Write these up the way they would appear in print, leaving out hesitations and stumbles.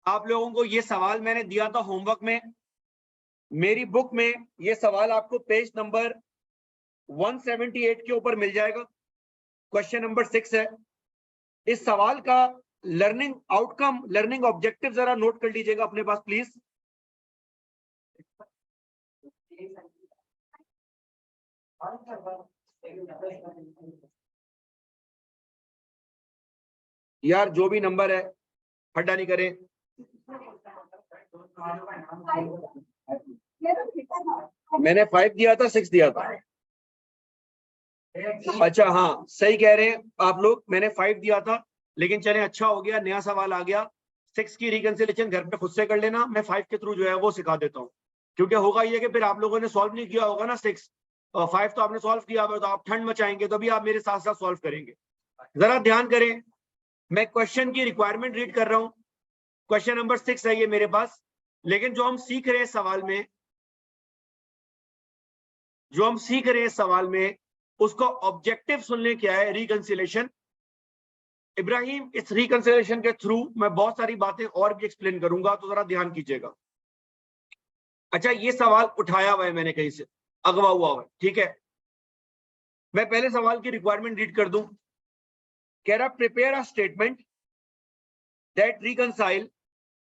आप लोगों को ये सवाल मैंने दिया था होमवर्क में, मेरी बुक में ये सवाल आपको पेज नंबर 178 के ऊपर मिल जाएगा। क्वेश्चन नंबर 6 है। इस सवाल का लर्निंग आउटकम, लर्निंग ऑब्जेक्टिव जरा नोट कर लीजिएगा अपने पास प्लीज। यार जो भी नंबर है हड्डा नहीं करें। मैंने 5 दिया था, 6 दिया था। अच्छा हाँ सही कह रहे हैं आप लोग, मैंने 5 दिया था, लेकिन चले अच्छा हो गया नया सवाल आ गया। 6 की रिकंसिलेशन घर पे खुद से कर लेना, मैं 5 के थ्रू जो है वो सिखा देता हूँ। क्योंकि होगा ये कि फिर आप लोगों ने सॉल्व नहीं किया होगा ना 6 और 5 तो आपने सॉल्व किया होगा, तो आप ठंड मचाएंगे तो भी आप मेरे साथ साथ सॉल्व करेंगे। जरा ध्यान करें, मैं क्वेश्चन की रिक्वायरमेंट रीड कर रहा हूँ। क्वेश्चन नंबर 6 है ये मेरे पास, लेकिन जो हम सीख रहे हैं सवाल में, उसका ऑब्जेक्टिव सुनने क्या है, रिकंसिलेशन। इब्राहिम इस रिकंसिलेशन के थ्रू मैं बहुत सारी बातें और भी एक्सप्लेन करूंगा, तो जरा ध्यान कीजिएगा। अच्छा ये सवाल उठाया हुआ है मैंने कहीं से, अगवा हुआ है, ठीक है। मैं पहले सवाल की रिक्वायरमेंट रीड कर दूं। कह रहा prepare a statement that reconcile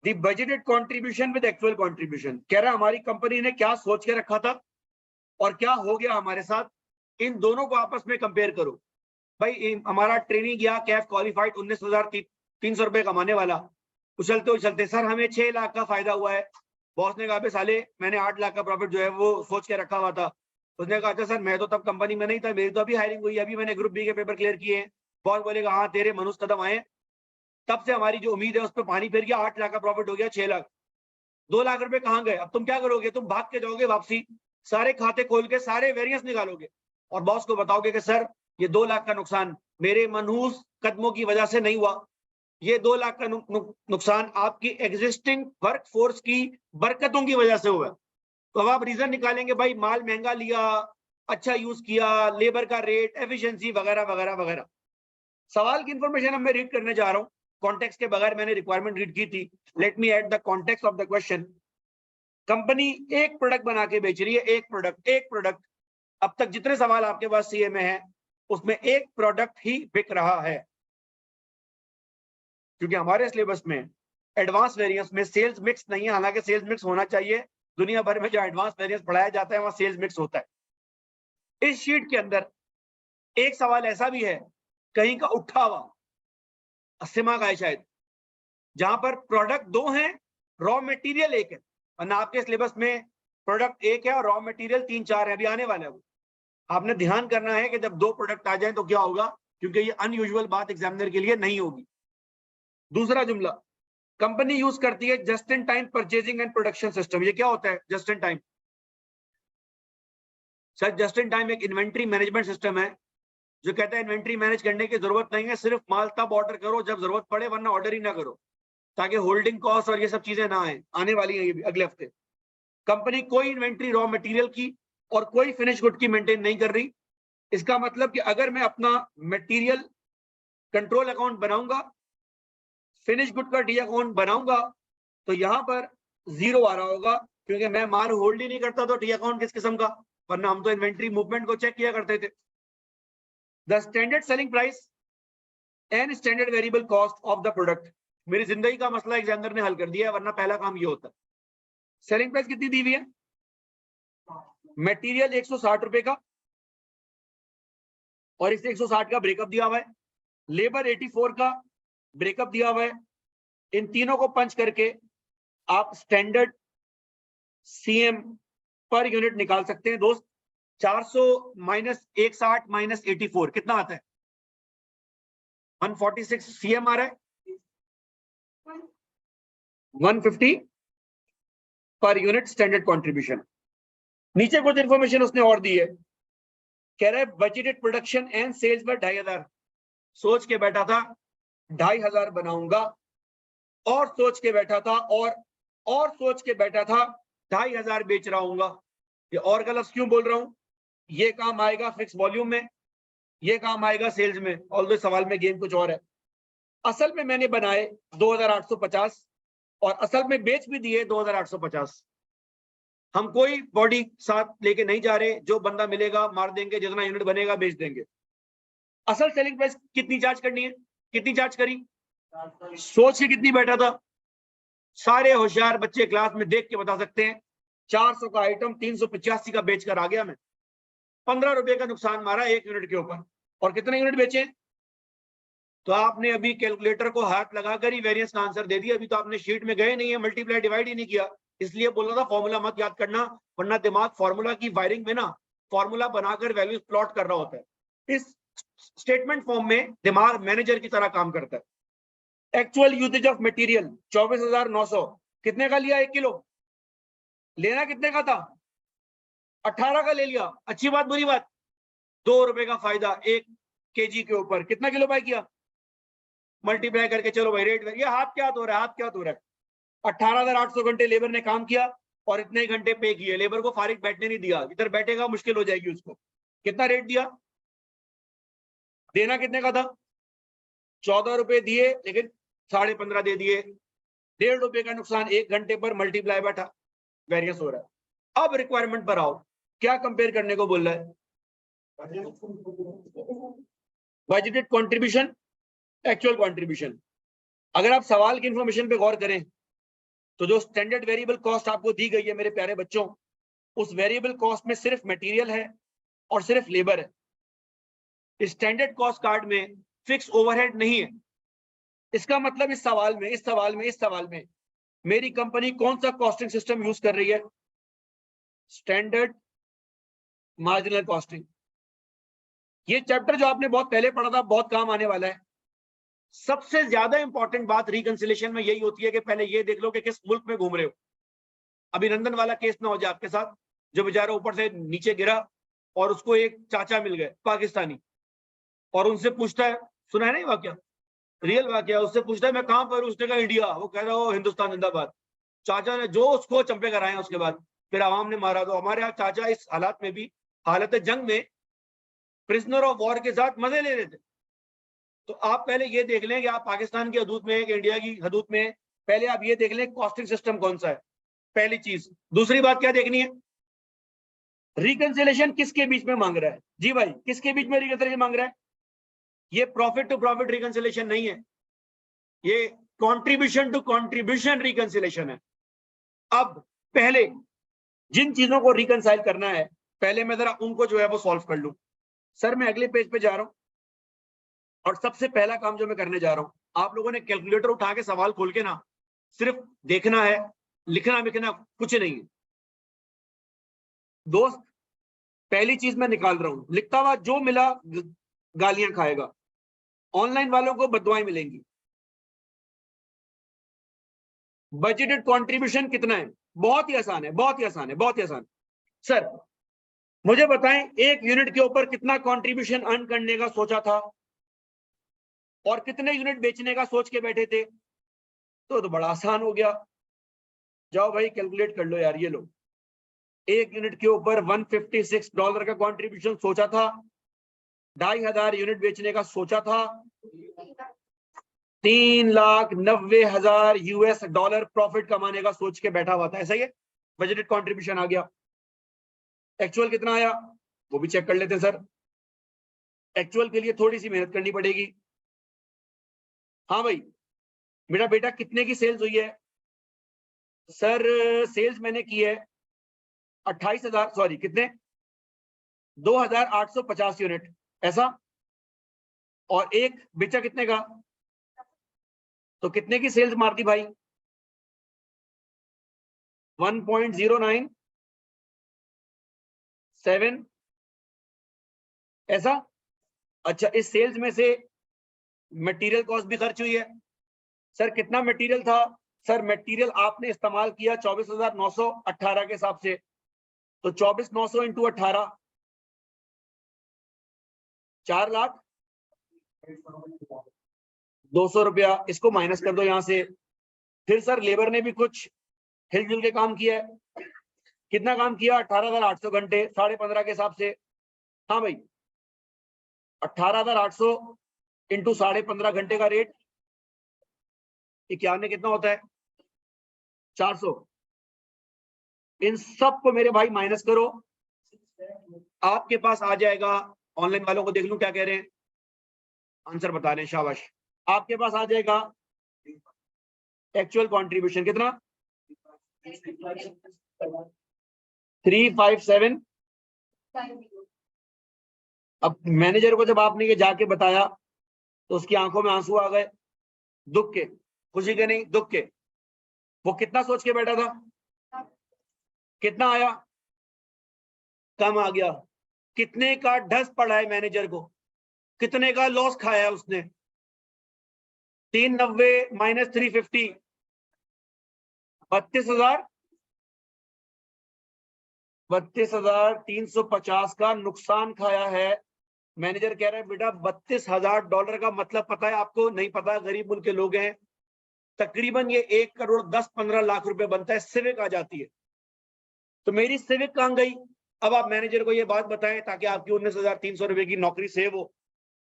the budgeted contribution with actual contribution. कह रहा हमारी कंपनी ने क्या सोच के रखा था और क्या हो गया हमारे साथ, इन दोनों को आपस में कंपेयर करो। भाई हमारा ट्रेनिंग गया कैफ क्वालिफाइड 19,300 रुपए कमाने वाला, उछलते उछलते सर हमें 6 लाख का फायदा हुआ है। बॉस ने कहा साले मैंने 8 लाख का प्रॉफिट जो है वो सोच के रखा हुआ था। उसने कहा अच्छा सर मैं तो तब कंपनी में नहीं था, मेरी तो अभी हायरिंग हुई है, अभी मैंने ग्रुप बी के पेपर क्लियर किए हैं। बॉस बोलेगा हाँ तेरे मनुष्य कदम आए, तब से हमारी जो उम्मीद है उस पर पानी फिर गया, 8 लाख का प्रॉफिट हो गया 6 लाख। 2 लाख रुपए कहाँ गए? अब तुम क्या करोगे? तुम भाग के जाओगे वापसी, सारे खाते खोल के सारे वेरिएंस निकालोगे और बॉस को बताओगे कि सर ये 2 लाख का नुकसान मेरे मनहूस कदमों की वजह से नहीं हुआ, ये 2 लाख का नुकसान आपकी एग्जिस्टिंग वर्क फोर्स की बरकतों की वजह से हुआ। तो अब आप रीजन निकालेंगे, भाई माल महंगा लिया, अच्छा यूज किया, लेबर का रेट, एफिशिएंसी वगैरह वगैरह वगैरह। सवाल की इंफॉर्मेशन अब मैं रीड करने जा रहा हूं, कॉन्टेक्स्ट के बगैर मैंने रिक्वायरमेंट रीड की थी। Let me add the context of the question. Company एक प्रोडक्ट बना के बेच रही है, एक प्रोडक्ट। अब तक जितने सवाल आपके पास सीए में है उसमें एक प्रोडक्ट ही बिक रहा है, क्योंकि हमारे सिलेबस में एडवांस वेरिएंस में सेल्स मिक्स नहीं है। हालांकि सेल्स मिक्स होना चाहिए, दुनिया भर में जो एडवांस वेरिएंस पढ़ाया जाता है वहां सेल्स मिक्स होता है। इस शीट के अंदर एक सवाल ऐसा भी है कहीं का उठा हुआ, अस्सिमा का है शायद, जहां पर प्रोडक्ट 2 हैं, रॉ मटेरियल 1 है। वरना आपके सिलेबस में प्रोडक्ट 1 है और रॉ मटेरियल 3-4 है, अभी आने वाला है वो। आपने ध्यान करना है कि जब 2 प्रोडक्ट आ जाए तो क्या होगा, क्योंकि ये अनयूजुअल बात एग्जामिनर के लिए नहीं होगी। दूसरा जुमला, कंपनी यूज करती है just in time purchasing and production system. ये क्या होता है just in time? Sir just in time एक इन्वेंट्री मैनेजमेंट सिस्टम है जो कहता है इन्वेंट्री मैनेज करने की जरूरत नहीं है, सिर्फ माल तब ऑर्डर करो जब जरूरत पड़े, वरना ऑर्डर ही ना करो, ताकि होल्डिंग कॉस्ट और ये सब चीजें ना आए। आने वाली है ये भी अगले हफ्ते। कंपनी कोई इन्वेंट्री रॉ मटेरियल की और कोई फिनिश गुड की मेंटेन नहीं कर रही। इसका मतलब कि अगर मैं अपना मटेरियल कंट्रोल अकाउंट बनाऊंगा, फिनिश गुड का डी अकाउंट बनाऊंगा, तो यहां पर 0 आ रहा होगा, क्योंकि मैं माल होल्ड ही नहीं करता, तो डी अकाउंट किस किस्म का? वरना हम तो इन्वेंट्री मूवमेंट को चेक किया करते थे। The standard selling price and standard variable cost of the product. मेरी जिंदगी का मसला एग्जामिनर ने हल कर दिया है, वरना पहला काम ये होता। सेलिंग प्राइस कितनी दी हुई है? मटेरियल 160 रुपए का और इसे 160 का ब्रेकअप दिया हुआ है। लेबर 84 का ब्रेकअप दिया हुआ है। इन तीनों को पंच करके आप स्टैंडर्ड सीएम पर यूनिट निकाल सकते हैं दोस्त। 400 माइनस 160 माइनस 84 कितना आता है? 146 सीएम आ रहा है, 150 पर यूनिट स्टैंडर्ड कंट्रीब्यूशन। नीचे कुछ इंफॉर्मेशन उसने और दी है, कह रहा है बजटेड प्रोडक्शन एंड सेल्स पर 2500। सोच के बैठा था 2500 बनाऊंगा, और सोच के बैठा था और सोच के बैठा था 2500 बेच रहा हूंगा। ये और गलत क्यों बोल रहा हूं? ये काम आएगा फिक्स वॉल्यूम में, ये काम आएगा सेल्स में। ऑल्दो सवाल में गेम कुछ और है। असल में मैंने बनाए 2850 और असल में बेच भी दिए 2850। हम कोई बॉडी साथ लेके नहीं जा रहे, जो बंदा मिलेगा मार देंगे, जितना यूनिट बनेगा बेच देंगे। असल सेलिंग प्राइस कितनी चार्ज करनी है, कितनी चार्ज करी, सोच के कितनी बैठा था? सारे होशियार बच्चे क्लास में देख के बता सकते हैं। 400 का आइटम 385 का बेचकर आ गया मैं, 15 रुपए का नुकसान मारा एक यूनिट के ऊपर। और कितने यूनिट बेचे? तो आपने अभी कैलकुलेटर को हाथ लगाकर ही वेरिएंस का आंसर दे दिया, अभी तो आपने शीट में गए नहीं है, मल्टीप्लाई डिवाइड ही नहीं किया। इसलिए बोल रहा था फॉर्मूला मत याद करना, वरना दिमाग फॉर्मूला की वायरिंग में ना फॉर्मूला बनाकर वैल्यूज प्लॉट कर रहा होता है। इस स्टेटमेंट फॉर्म में दिमाग मैनेजर की तरह काम करता है। एक्चुअल यूजेज ऑफ मटेरियल 24,900, कितने का लिया 1 किलो? लेना कितने का था? 18 का ले लिया। अच्छी बात बुरी बात? 2 रुपए का फायदा 1 केजी के ऊपर। कितना किलो बाय किया? मल्टीप्लाई करके चलो भाई रेट। ये हाथ क्या हो रहा है, हाथ क्या हो रहा है? 18,800 घंटे लेबर ने काम किया और इतने घंटे पे किए। लेबर को फारिग बैठने नहीं दिया, इधर बैठेगा मुश्किल हो जाएगी उसको। कितना रेट दिया? देना कितने का था? 14 रुपए दिए, लेकिन 15.5 दे दिए। 1.5 रुपए का नुकसान 1 घंटे पर, मल्टीप्लाई बैठा, वेरियंस हो रहा है। अब रिक्वायरमेंट पर आओ, क्या कंपेयर करने को बोल रहा है? Budgeted contribution, actual contribution. अगर आप सवाल की इंफॉर्मेशन पे गौर करें तो जो स्टैंडर्ड वेरिएबल कॉस्ट आपको दी गई है मेरे प्यारे बच्चों, उस वेरिएबल कॉस्ट में सिर्फ मटेरियल है और सिर्फ लेबर है। स्टैंडर्ड कॉस्ट कार्ड में फिक्स ओवरहेड नहीं है। इसका मतलब इस सवाल में मेरी कंपनी कौन सा कॉस्टिंग सिस्टम यूज कर रही है? Standard marginal costing. ये चैप्टर जो आपने बहुत पहले पढ़ा था, बहुत काम आने वाला है। सबसे ज्यादा इंपॉर्टेंट बात रिकंसिलेशन में यही होती है कि पहले ये देख लो कि किस मुल्क में घूम रहे हो। अभिनंदन वाला केस ना हो जाए आपके साथ, जो बेचारा ऊपर से नीचे गिरा और उसको एक चाचा मिल गए पाकिस्तानी, और उनसे पूछता है, सुना है ना ये वाकया, रियल वाकया, उससे पूछता है मैं कहां पर? उसने कहा इंडिया। वो कह रहा हो हिंदुस्तान जिंदाबाद। चाचा ने जो उसको चंपे कराए, उसके बाद फिर आवाम ने मारा। तो हमारे यहाँ चाचा इस हालात में भी, हालत जंग में, प्रिजनर ऑफ वॉर के साथ मजे ले रहे थे। तो आप पहले ये देख लें कि आप पाकिस्तान की हदूद में, कि इंडिया की हदूद में, पहले आप ये देख लें कॉस्टिंग सिस्टम कौन सा है, पहली चीज। दूसरी बात क्या देखनी है? रिकंसिलेशन किसके बीच में मांग रहा है? जी भाई, किसके बीच में रिकंसिलेशन मांग रहा है? ये प्रॉफिट टू प्रॉफिट रिकंसिलेशन नहीं है, ये कंट्रीब्यूशन टू कंट्रीब्यूशन रिकंसिलेशन है। अब पहले जिन चीजों को रिकंसाइल करना है, पहले मैं जरा उनको जो है वो सॉल्व कर लूं। सर मैं अगले पेज पे जा रहा हूं और सबसे पहला काम जो मैं करने जा रहा हूं, आप लोगों ने कैलकुलेटर उठा के सवाल खोल के ना सिर्फ देखना है, लिखना विखना कुछ नहीं है दोस्त। पहली चीज मैं निकाल रहा हूं, लिखता हुआ जो मिला गालियां खाएगा, ऑनलाइन वालों को बददुआएं मिलेंगी। बजटेड कंट्रीब्यूशन कितना है? बहुत ही आसान है, बहुत ही आसान है, बहुत ही आसान। सर मुझे बताएं, एक यूनिट के ऊपर कितना कंट्रीब्यूशन अर्न करने का सोचा था और कितने यूनिट बेचने का सोच के बैठे थे? तो बड़ा आसान हो गया। जाओ भाई कैलकुलेट कर लो यार। ये लो, एक यूनिट के ऊपर $156 का कंट्रीब्यूशन सोचा था, 2,500 यूनिट बेचने का सोचा था, $3,90,000 प्रॉफिट कमाने का सोच के बैठा हुआ था। ऐसा ही है, बजटेड कंट्रीब्यूशन आ गया। एक्चुअल कितना आया वो भी चेक कर लेते हैं सर। एक्चुअल के लिए थोड़ी सी मेहनत करनी पड़ेगी। हाँ भाई, मेरा बेटा कितने की सेल्स हुई है? सर सेल्स मैंने की है 28,000, सॉरी कितने, 2,850 यूनिट, ऐसा। और एक बेचा कितने का? तो कितने की सेल्स मार दी भाई? 1.097, ऐसा। अच्छा, इस सेल्स में से मटेरियल कॉस्ट भी खर्च हुई है। सर कितना मटेरियल था? सर मटेरियल आपने इस्तेमाल किया 24,918 के हिसाब से, तो 24,900 इंटू 18, 4,02,000 रुपया। इसको माइनस कर दो यहां से। फिर सर लेबर ने भी कुछ हिलजुल के काम किया है। कितना काम किया? 18,800 घंटे, 15.5 के हिसाब से। हाँ भाई, 18,800 इंटू 15.5 घंटे का रेट 91 कितना होता है? 400। इन सब को मेरे भाई माइनस करो, आपके पास आ जाएगा। ऑनलाइन वालों को देख लूं क्या कह रहे हैं, आंसर बता रहे हैं, शाबाश। आपके पास आ जाएगा एक्चुअल कंट्रीब्यूशन कितना, 357। अब मैनेजर को जब आपने ये जाके बताया तो उसकी आंखों में आंसू आ गए, दुख के, खुशी के नहीं, दुख के। वो कितना सोच के बैठा था, कितना आया, कम आ गया। कितने का ढस पड़ा है मैनेजर को, कितने का लॉस खाया है उसने, 390 माइनस 350, 32,350 का नुकसान खाया है। मैनेजर कह रहा है बेटा $32,000 का मतलब पता है आपको, नहीं पता, गरीब मुल्क के लोग हैं, तकरीबन ये 1,10,15 लाख रुपए बनता है, सिविक आ जाती है। तो मेरी सिविक कहां गई। अब आप मैनेजर को ये बात बताएं ताकि आपकी 19,300 रुपए की नौकरी सेव हो।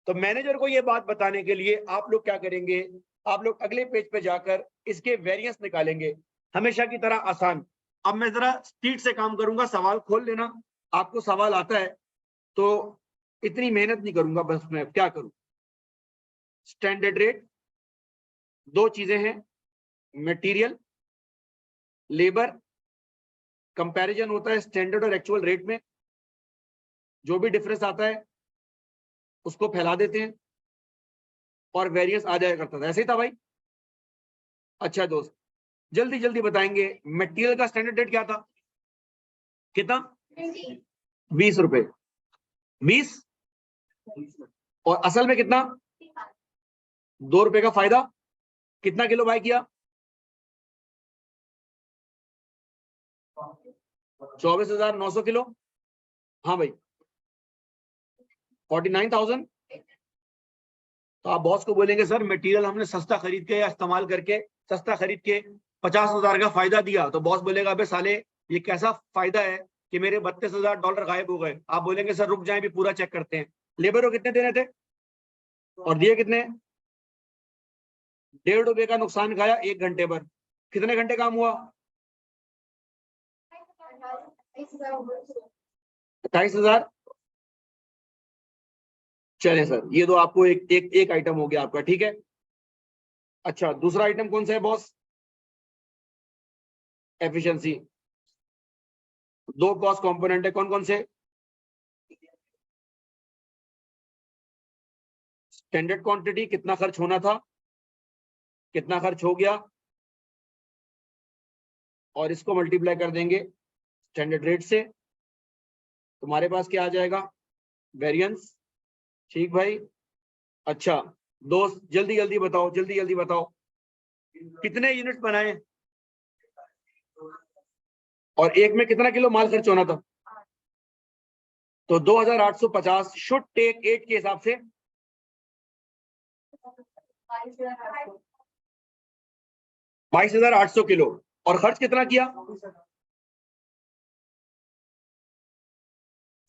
तो मैनेजर को ये बात बताने के लिए आप लोग क्या करेंगे, आप लोग अगले पेज पे जाकर इसके वेरिएंस निकालेंगे, हमेशा की तरह आसान। अब मैं जरा स्पीड से काम करूंगा, सवाल खोल लेना, आपको सवाल आता है तो इतनी मेहनत नहीं करूंगा, बस मैं क्या करूं। स्टैंडर्ड रेट, दो चीजें हैं, मटेरियल, लेबर, कंपैरिजन होता है स्टैंडर्ड और एक्चुअल रेट में, जो भी डिफरेंस आता है उसको फैला देते हैं और वेरिएंस आ जाया करता था, ऐसे ही था भाई। अच्छा दोस्त, जल्दी जल्दी बताएंगे, मटेरियल का स्टैंडर्ड रेट क्या था, कितना, 20 रुपए, 20, और असल में कितना, 2 रुपए का फायदा। कितना किलो बाय किया, 24,900 किलो। हाँ भाई, 49,000। तो आप बॉस को बोलेंगे सर मटेरियल हमने सस्ता खरीद के या इस्तेमाल करके, सस्ता खरीद के 50,000 का फायदा दिया, तो बॉस बोलेगा अबे साले ये कैसा फायदा है कि मेरे $32,000 गायब हो गए। आप बोलेंगे सर रुक जाए, भी पूरा चेक करते हैं। लेबर को कितने देने थे और दिए कितने, 1.5 रुपए का नुकसान खाया 1 घंटे पर। कितने घंटे काम हुआ, 28,000। चले सर, ये तो आपको एक आइटम हो गया आपका, ठीक है। अच्छा, दूसरा आइटम कौन सा है बॉस, एफिशिएंसी। दो कॉस्ट कंपोनेंट है, कौन कौन से, स्टैंडर्ड क्वांटिटी, कितना खर्च होना था, कितना खर्च हो गया, और इसको मल्टीप्लाई कर देंगे स्टैंडर्ड रेट से, तुम्हारे पास क्या आ जाएगा, वेरिएंस। ठीक भाई। अच्छा दोस्त, जल्दी जल्दी बताओ, जल्दी जल्दी बताओ, कितने यूनिट बनाए और एक में कितना किलो माल खर्च होना था। तो 2,850 शुड टेक 8 के हिसाब से 22,800 किलो, और खर्च कितना किया,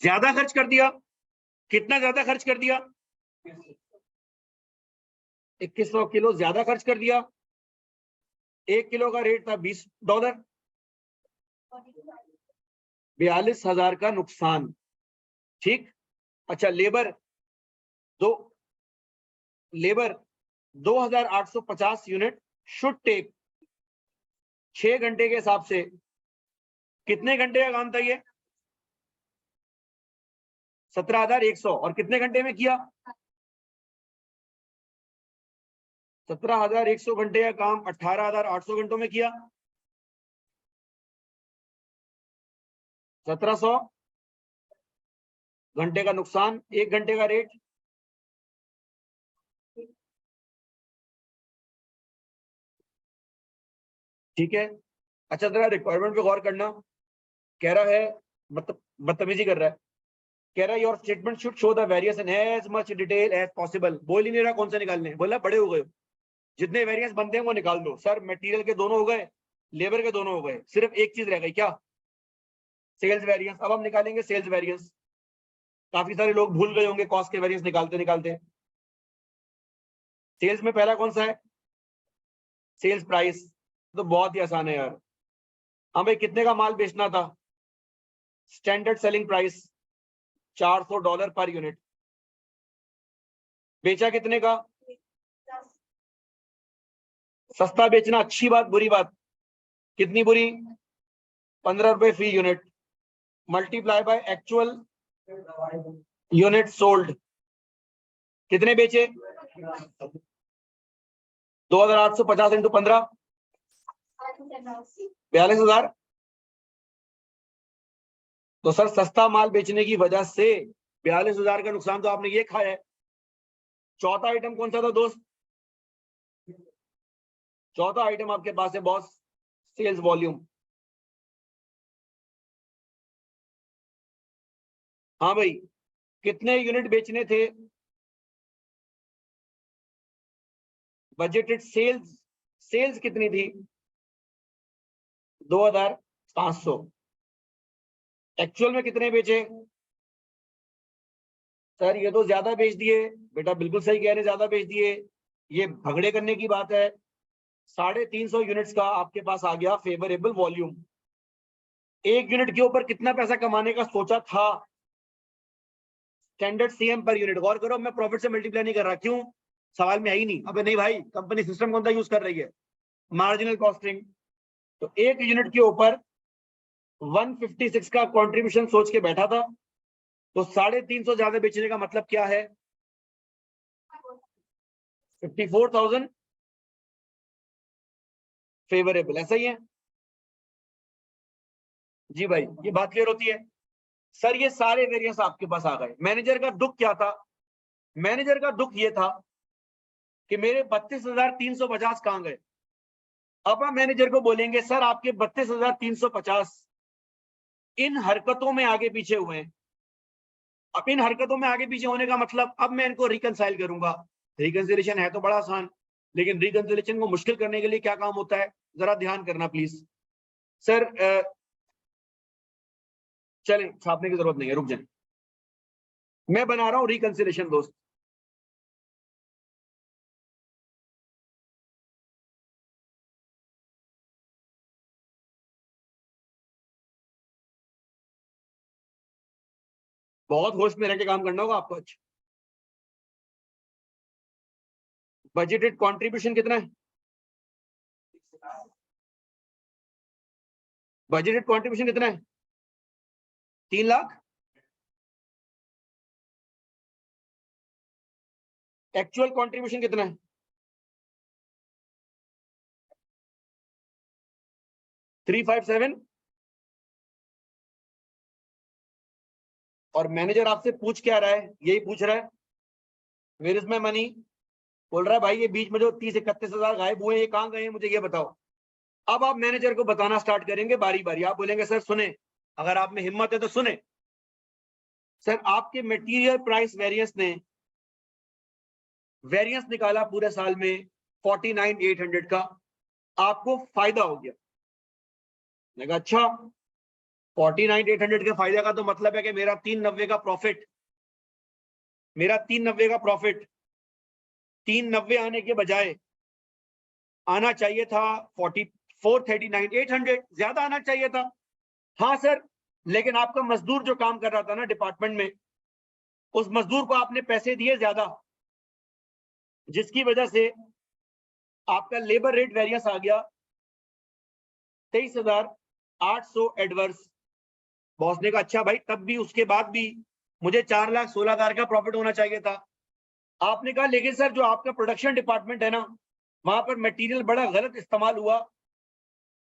ज्यादा खर्च कर दिया। कितना ज्यादा खर्च कर दिया, 2100 किलो ज्यादा खर्च कर दिया। 1 किलो का रेट था $20, 42,000 का नुकसान। ठीक। अच्छा, लेबर 2,850 यूनिट शुड टेक 6 घंटे के हिसाब से, कितने घंटे का काम था ये, 17,100, और कितने घंटे में किया, 17,100 घंटे का काम 18,800 घंटों में किया। 1,700 घंटे का नुकसान, 1 घंटे का रेट। ठीक है। अच्छा, जरा रिक्वायरमेंट पे गौर करना, कह रहा है, मतलब बदतमीजी कर रहा है, कह रहा है your statement should show the variance in as much detail as possible. बोल ही नहीं रहा कौन से निकालने, बोला बड़े हो गए, जितने वेरिएंस बनते हैं वो निकाल दो। सर मटेरियल के दोनों हो गए, लेबर के दोनों हो गए, सिर्फ एक चीज रह गई, क्या, सेल्स वेरिएंस। अब हम निकालेंगे सेल्स वेरिएंस। काफी सारे लोग भूल गए होंगे कॉस्ट के वेरिएंस निकालते निकालते। सेल्स में पहला कौन सा है, सेल्स प्राइस। तो बहुत ही आसान है यार, हाँ भाई, कितने का माल बेचना था? Standard selling price $400 per unit. बेचा कितने का? सस्ता बेचना अच्छी बात बुरी बात? कितनी बुरी? 15 रुपए फी unit multiply by actual unit sold. कितने बेचे? 2850 इंटू 15, 42,000। तो सर सस्ता माल बेचने की वजह से 42,000 का नुकसान तो आपने ये खाया है। चौथा आइटम कौन सा था दोस्त? चौथा आइटम आपके पास है बॉस, सेल्स वॉल्यूम। हाँ भाई, कितने यूनिट बेचने थे? बजटेड सेल्स कितनी थी? 2,500। एक्चुअल में कितने बेचे? सर ये तो ज्यादा बेच दिए। बेटा बिल्कुल सही कह रहे, ज्यादा बेच दिए। ये भगड़े करने की बात है। 350 यूनिट्स का आपके पास आ गया फेवरेबल वॉल्यूम। एक यूनिट के ऊपर कितना पैसा कमाने का सोचा था? Standard CM per unit. गौर करो, मैं प्रॉफिट से मल्टीप्लाई नहीं कर रहा। क्यों? सवाल में है ही नहीं। अबे नहीं भाई, कंपनी सिस्टम कौन सा यूज कर रही है? Marginal costing. तो एक यूनिट के ऊपर 156 का कंट्रीब्यूशन सोच के बैठा था, तो 350 ज्यादा बेचने का मतलब क्या है? 54,000 फेवरेबल। ऐसा ही है जी भाई, ये बात क्लियर होती है? सर ये सारे वेरिएंस आपके पास आ गए। मैनेजर का दुख क्या था? मैनेजर का दुख ये था कि मेरे 32,350 कहां गए। अब हम मैनेजर को बोलेंगे सर आपके 32,350 इन हरकतों में आगे पीछे हुए हैं। अब इन हरकतों में आगे पीछे होने का मतलब, अब मैं इनको रिकंसाइल करूंगा। रिकंसिलेशन है तो बड़ा आसान, लेकिन रिकंसिलेशन को मुश्किल करने के लिए क्या काम होता है, जरा ध्यान करना प्लीज। सर चलें, छापने की जरूरत नहीं है, रुक जाए, मैं बना रहा हूं रिकंसिलेशन दोस्त। बहुत होश में रह के काम करना होगा आपको। अच्छा, बजटेड कंट्रीब्यूशन कितना है? बजटेड कंट्रीब्यूशन कितना है? 3 लाख। एक्चुअल कंट्रीब्यूशन कितना है? 357। और मैनेजर आपसे पूछ क्या रहा है? यही पूछ रहा है, वेयर इज माय मनी। बोल रहा है भाई ये बीच में जो 30-31 हजार गायब हुए, ये कहां गए हैं, मुझे ये बताओ। अब आप मैनेजर को बताना स्टार्ट करेंगे बारी बारी। आप बोलेंगे सर सुने, अगर आप में हिम्मत है तो सुने। सर आपके मटेरियल प्राइस वेरिएंस ने वेरिएंस निकाला पूरे साल में 49,800 का, आपको फायदा हो गया। मैंने कहा अच्छा, 49,800 के फायदे का तो मतलब है कि मेरा 390 का प्रॉफिट, मेरा 390 का प्रॉफिट 390 आने के बजाय आना चाहिए था 439,800, ज्यादा आना चाहिए था। हाँ सर, लेकिन आपका मजदूर जो काम कर रहा था ना डिपार्टमेंट में, उस मजदूर को आपने पैसे दिए ज्यादा, जिसकी वजह से आपका लेबर रेट वेरिएंस आ गया 23,800 एडवर्स। बॉस ने कहा अच्छा भाई, तब भी उसके बाद भी मुझे 4,16,000 का प्रॉफिट होना चाहिए था। आपने कहा लेकिन सर जो आपका प्रोडक्शन डिपार्टमेंट है ना, वहां पर मटेरियल बड़ा गलत इस्तेमाल हुआ,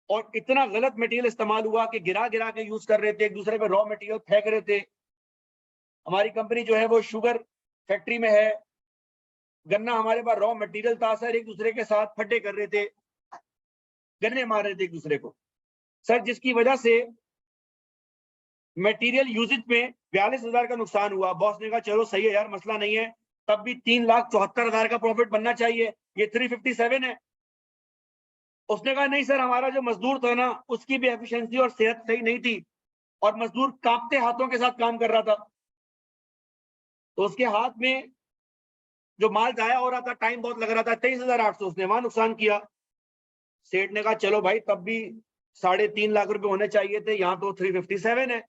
और इतना गलत मटेरियल इस्तेमाल हुआ कि गिरा गिरा के यूज कर रहे थे, एक दूसरे पे रॉ मटेरियल फेंक रहे थे। हमारी कंपनी जो है वो शुगर फैक्ट्री में है, गन्ना हमारे पास रॉ मटेरियल था सर, एक दूसरे के साथ फड्डे कर रहे थे, गन्ने मार रहे थे एक दूसरे को सर, जिसकी वजह से मटेरियल यूजेज में 42,000 का नुकसान हुआ। बॉस ने कहा चलो सही है यार, मसला नहीं है, तब भी 3,74,000 का प्रॉफिट बनना चाहिए, ये 357 है। उसने कहा नहीं सर, हमारा जो मजदूर था ना, उसकी भी एफिशिएंसी और सेहत सही नहीं थी, और मजदूर कांपते हाथों के साथ काम कर रहा था, तो उसके हाथ में जो माल जाया हो रहा था, टाइम बहुत लग रहा था। 23,800 उसने वहां नुकसान किया। सेठ ने कहा चलो भाई, तब भी 3.5 लाख रुपए होने चाहिए थे, यहाँ तो 357 है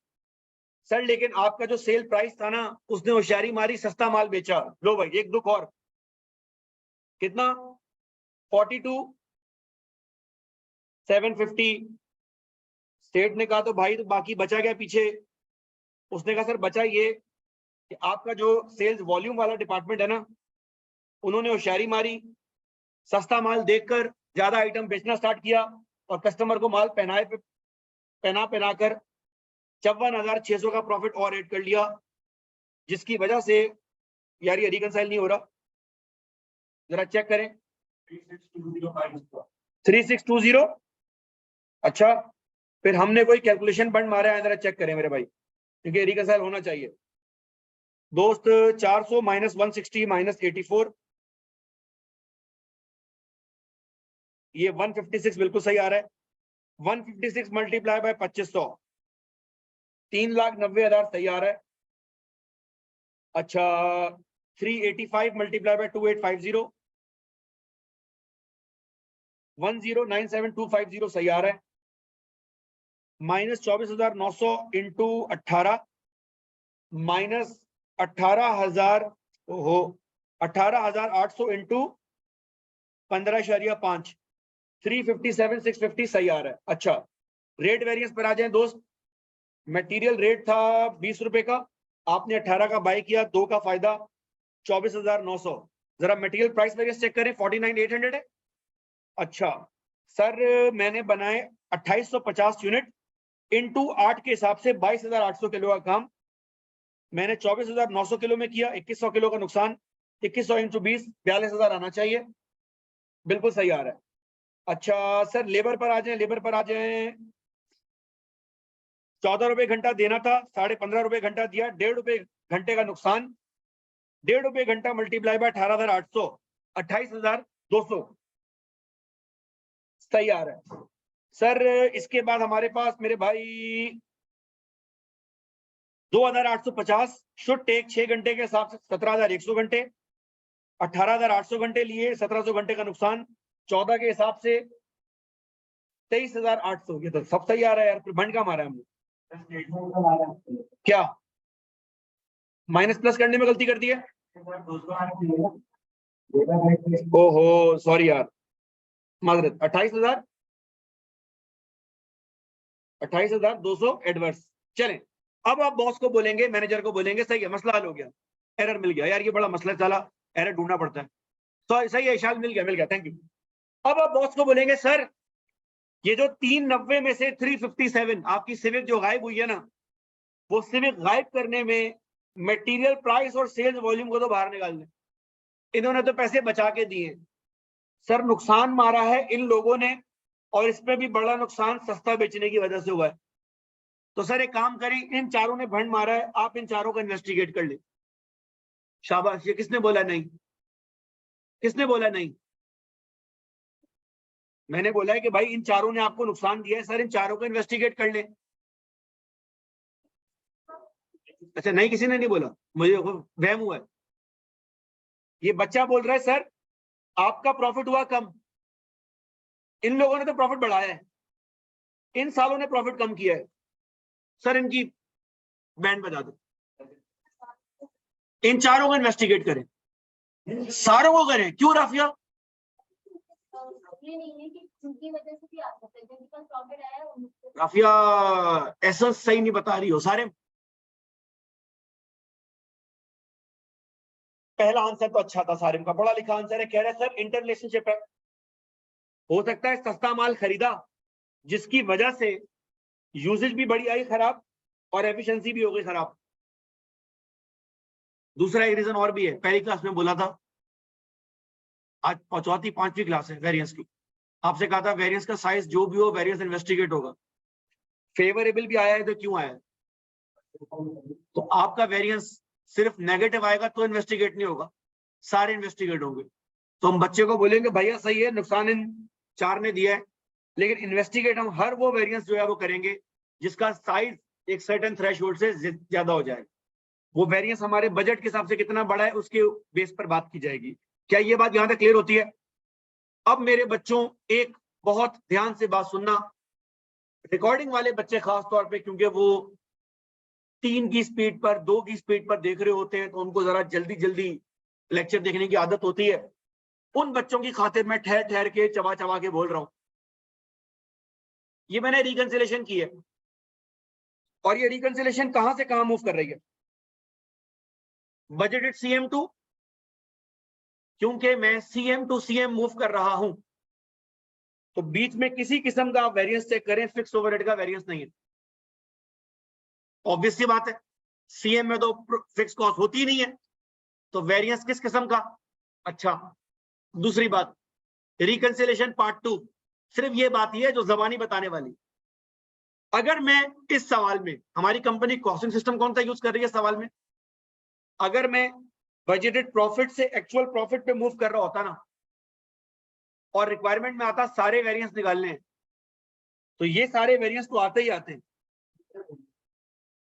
सर। लेकिन आपका जो सेल प्राइस था ना, उसने होशियारी मारी, सस्ता माल बेचा। लो भाई एक दुख और, कितना 42,750। स्टेट ने कहा तो भाई तो बाकी बचा गया पीछे। उसने कहा सर बचा ये कि आपका जो सेल्स वॉल्यूम वाला डिपार्टमेंट है ना, उन्होंने होशियारी मारी, सस्ता माल देखकर ज्यादा आइटम बेचना स्टार्ट किया और कस्टमर को माल पहना कर 54,600 का प्रॉफिट और ऐड कर लिया, जिसकी वजह से यार ये रिकंसाइल नहीं हो रहा। जरा चेक करें 3620। अच्छा फिर हमने कोई कैलकुलेशन बंड मारा है, जरा चेक करें मेरे भाई, क्योंकि रिकंसाइल होना चाहिए दोस्त। 400 माइनस 160 माइनस 84, ये 156 बिल्कुल सही आ रहा है। 156 मल्टीप्लाई बाय 2500, 3,90,000 सही आ रहा है। अच्छा 385 मल्टीप्लाई बाय 2850, 1097250 सही आ रहा है। माइनस 24,900 इंटू 18 माइनस 18,000, ओहो 18,800 इंटू 15.5, 357,650 सही आ रहा है। अच्छा रेट वेरिएंस पर आ जाए दोस्त। मटेरियल रेट था 20 रुपए का, आपने 18 का बाय किया, 2 का फायदा 24,900। जरा मटेरियल प्राइस वेरिएंस चेक करें, 49,800 है। अच्छा सर मैंने बनाए 2850 यूनिट, इनटू 8 के हिसाब से 22,800 किलो का काम मैंने 24,900 किलो में किया, 2100 किलो का नुकसान, 2100 इंटू 20 42,000 आना चाहिए, बिल्कुल सही आ रहा है। अच्छा सर लेबर पर आ जाए, लेबर पर आ जाए। 14 रुपए घंटा देना था, 15.5 रुपए घंटा दिया, 1.5 रुपए घंटे का नुकसान, 1.5 रुपए घंटा मल्टीप्लाई बाय 18,800, 28,200 सही आ रहा है सर। इसके बाद हमारे पास मेरे भाई 2,850 शुड टेक 6 घंटे के हिसाब से 17,100 घंटे, 18,800 घंटे लिए, 1,700 घंटे का नुकसान, 14 के हिसाब से 23,800। ये तो सब सही आ रहा है यार, फिर भंड का मारा है हमने क्या, माइनस प्लस करने में गलती कर दी है। ओहो सॉरी यार, माजरत। 28,200 एडवर्स। चलें अब आप बॉस को बोलेंगे, मैनेजर को बोलेंगे सही है मसला हल हो गया, एरर मिल गया यार, ये बड़ा मसला चला, एरर ढूंढना पड़ता है। तो सही है इशाल, मिल गया थैंक यू। अब आप बॉस को बोलेंगे सर ये जो 390 में से 357 आपकी सिविक जो गायब हुई है ना, वो सिविक गायब करने में मटेरियल प्राइस और सेल्स वॉल्यूम को तो बाहर निकाल दें, इन्होंने तो पैसे बचा के दिए सर, नुकसान मारा है इन लोगों ने, और इसमें भी बड़ा नुकसान सस्ता बेचने की वजह से हुआ है। तो सर एक काम करें, इन चारों ने भंड मारा है, आप इन चारों को इन्वेस्टिगेट कर ले। शाबाश, ये किसने बोला नहीं, किसने बोला नहीं? मैंने बोला है कि भाई इन चारों ने आपको नुकसान दिया है सर, इन चारों को इन्वेस्टिगेट कर ले। अच्छा नहीं, किसी ने नहीं बोला, मुझे वहम हुआ है। ये बच्चा बोल रहा है सर आपका प्रॉफिट हुआ कम, इन लोगों ने तो प्रॉफिट बढ़ाया है, इन सालों ने प्रॉफिट कम किया है। सर इनकी बैंड बजा दो, इन चारों को इन्वेस्टिगेट करें, सारों को करें। क्यों राफिया? राफिया ऐसा सही नहीं बता रही हो सारे। पहला आंसर तो अच्छा था सारिम का, पढ़ा लिखा आंसर है, कह रहे सर इंटर रिलेशनशिप है। हो सकता है सस्ता माल खरीदा जिसकी वजह से यूजेज भी बड़ी आई खराब और एफिशिएंसी भी हो गई खराब। दूसरा एक रीजन और भी है, पहली क्लास में बोला था, आज चौथी 5वीं क्लास है वेरिएंस की, आपसे कहा था वेरिएंस का साइज जो भी हो वेरिएंस इन्वेस्टिगेट होगा। फेवरेबल भी आया है तो क्यों आया है? तो आपका वेरिएंस सिर्फ नेगेटिव आएगा तो इन्वेस्टिगेट नहीं होगा, सारे इन्वेस्टिगेट होंगे। तो हम बच्चे को बोलेंगे भैया सही है नुकसान इन चार ने दिया है, लेकिन इन्वेस्टिगेट हम हर वो वेरिएंस जो है वो करेंगे जिसका साइज एक सर्टेन थ्रेशोल्ड से ज्यादा हो जाए। वो वेरिएंस हमारे बजट के हिसाब से कितना बड़ा है उसके बेस पर बात की जाएगी। क्या ये बात यहां तक क्लियर होती है? अब मेरे बच्चों एक बहुत ध्यान से बात सुनना, रिकॉर्डिंग वाले बच्चे खास तौर पे, क्योंकि वो 3 की स्पीड पर 2 की स्पीड पर देख रहे होते हैं, तो उनको जरा जल्दी जल्दी लेक्चर देखने की आदत होती है। उन बच्चों की खातिर मैं ठहर ठहर के चबा चबा के बोल रहा हूं। ये मैंने रिकंसिलेशन की है, और ये रिकंसिलेशन कहां से कहां मूव कर रही है? बजटेड सीएम टू, क्योंकि मैं सीएम टू सीएम मूव कर रहा हूं, तो बीच में किसी किस्म का वेरिएंस चेक करें, फिक्स ओवरहेड का वेरिएंस नहीं है। ऑब्वियस सी बात है, सीएम में तो फिक्स कॉस्ट होती ही नहीं है, तो वेरिएंस किस किस्म का? अच्छा, दूसरी बात, रिकंसिलेशन पार्ट 2 सिर्फ ये बात ही है जो जबानी बताने वाली। अगर मैं इस सवाल में, हमारी कंपनी कॉस्टिंग सिस्टम कौन सा यूज कर रही है सवाल में, अगर मैं बजटेड प्रॉफिट से एक्चुअल प्रॉफिट पे मूव कर रहा होता ना, और रिक्वायरमेंट में आता सारे वेरिएंस निकालने हैं, तो ये सारे वेरिएंस तो आते ही आते हैं।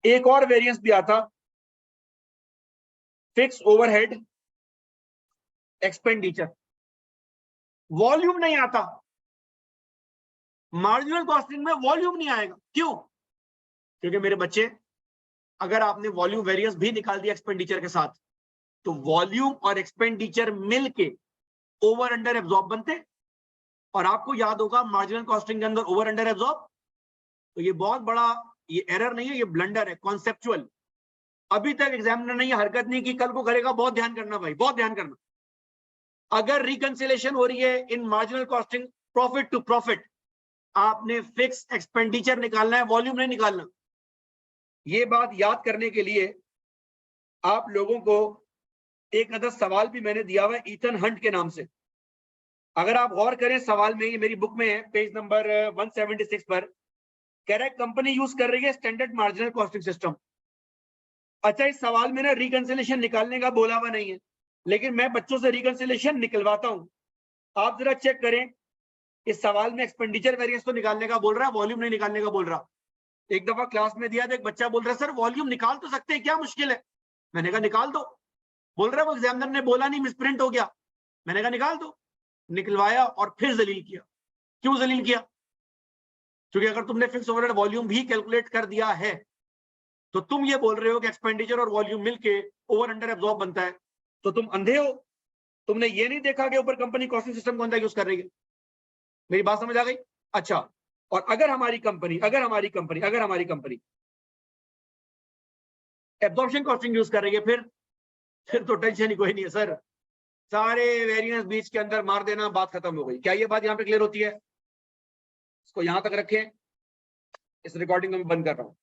एक और वेरिएंस भी आता, फिक्स ओवरहेड एक्सपेंडिचर, वॉल्यूम नहीं आता। मार्जिनल कॉस्टिंग में वॉल्यूम नहीं आएगा। क्यों? क्योंकि मेरे बच्चे, अगर आपने वॉल्यूम वेरिएंस भी निकाल दिया एक्सपेंडिचर के साथ, तो वॉल्यूम और एक्सपेंडिचर मिलके ओवर अंडर एब्जॉर्ब बनते। और आपको याद होगा मार्जिनल कॉस्टिंग के अंदर ओवर अंडर एब्जॉर्ब, तो ये बहुत बड़ा, ये एरर नहीं है, ये ब्लंडर है कॉन्सेप्चुअल। अभी तक एग्जामिनर ने ये हरकत नहीं की, कल को करेगा। बहुत ध्यान करना भाई, बहुत ध्यान करना। अगर रिकंसिलेशन हो रही है in marginal costing profit to profit, आपने फिक्स एक्सपेंडिचर निकालना है, वॉल्यूम नहीं निकालना। ये बात याद करने के लिए आप लोगों को एक अदद सवाल भी मैंने दिया हुआ है ईथन हंट के नाम से। अगर आप गौर करें सवाल में, ये मेरी बुक में है पेज नंबर 176 पर, कह रहा है कंपनी यूज कर रही है स्टैंडर्ड मार्जिनल कॉस्टिंग सिस्टम। अच्छा, इस सवाल में ना रिकंसिलेशन निकालने का बोला हुआ नहीं है, लेकिन मैं बच्चों से रिकंसिलेशन निकलवाता हूं। आप जरा चेक करें, इस सवाल में एक्सपेंडिचर वेरिएंस तो निकालने का बोल रहा है, वॉल्यूम नहीं निकालने का बोल रहा। एक दफा क्लास में दिया था, एक बच्चा बोल रहा है सर वॉल्यूम निकाल तो सकते हैं, क्या मुश्किल है? मैंने कहा निकाल दो। बोल रहा है वो एग्जामिनर ने बोला नहीं, मिसप्रिंट हो गया। मैंने कहा निकाल दो। निकलवाया और फिर जलील किया। क्यों जलील किया? क्योंकि अगर तुमने फिक्स ओवरहेड वॉल्यूम भी कैलकुलेट कर दिया है, तो तुम ये बोल रहे हो कि एक्सपेंडिचर और वॉल्यूम मिलके ओवर अंडर एब्जॉर्ब बनता है, तो तुम अंधे हो। तुमने ये नहीं देखा कि ऊपर कंपनी कॉस्टिंग सिस्टम कौन सा यूज कर रही है। मेरी बात समझ आ गई? अच्छा, और अगर हमारी कंपनी एब्जॉर्प्शन कॉस्टिंग यूज कर रही है, फिर तो टेंशन ही कोई नहीं है सर। सारे वेरिएंस बीच के अंदर मार देना, बात खत्म हो गई। क्या ये बात यहाँ पे क्लियर होती है? इसको यहां तक रखें, इस रिकॉर्डिंग में मैं बंद कर रहा हूं।